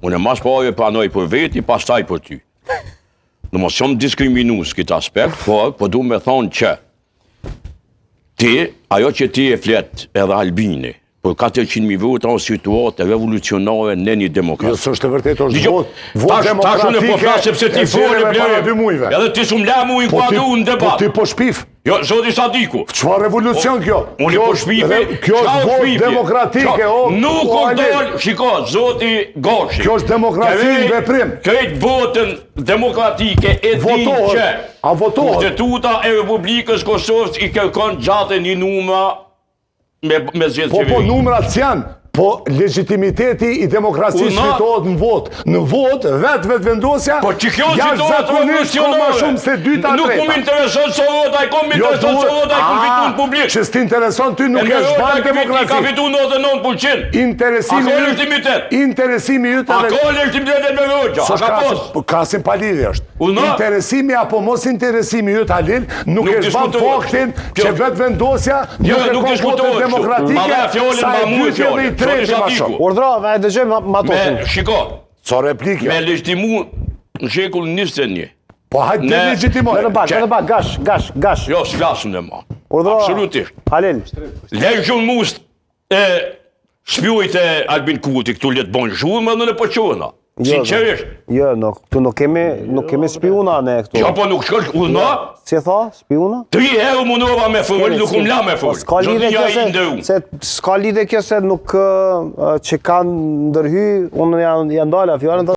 Unë e mas pare pranoj për veti, pastaj për ty. Në mos shumë diskriminues këtë aspekt, po du me thonë që ti, ajo që ti e flet edhe Albini, për 400.000 vota o situatë revolucionare në një demokrati. Jo, së është e vërtet, është vot demokratike. Tash unë po flasë sepse ti foli blerë. Edhe ti s'u mla mu inkuadru në debat. Po ti po shpif. Jo, zoti Sadiku. Çfarë revolucion kjo? Unë po shpife. Kjo është vot demokratike, o. Nuk o dol, shiko, zoti Goshi. Kjo është demokraci në veprim. Këtë votën demokratike e di që a votohet. Kushtetuta e Republikës Kosovës i kërkon gjatë një numra me zgjedhje. Po numrat janë. Po legitimiteti i demokracisë fitohet në vot. Në vot, vetë vendosja, po që kjo zakonisht ka ma shumë se 2 ta 3. Nuk më intereson Sorota, i kom intereson Sorota, i kom fitu në publik. Që s'ti intereson ty nuk e shban demokraci. Ka fitu 99%. Interesimi jytë edhe... A ka legitimitet e me rogja, a ka pos? Krasim pa lidhje është. Interesimi apo mos interesimi jytë Halil, nuk e shban faktin që vetë vendosja nuk e kom votën demokratike, Urdhra, e dëgjojmë ma tosin. Shiko, co replikja? Me legitimu në shekull 21. Po hajtë të legitimoj. Në bak, gash. Jo, s'flasëm dhe ma. Urdhra, absolutisht. Halil. Legjun must e shpjujt e Albin Kurti, këtu letë bon zhurë, më në në pëqona. Sinqerisht. Jo, këtu nuk kemi spiuna ne këtu. Jo, po nuk shkosh urna? Si e tha, spiuna? 3 herë munova me fërë, nuk la me fërë. Ska lidhe kjo se nuk që kanë ndërhy, unë janë dalë a fjallën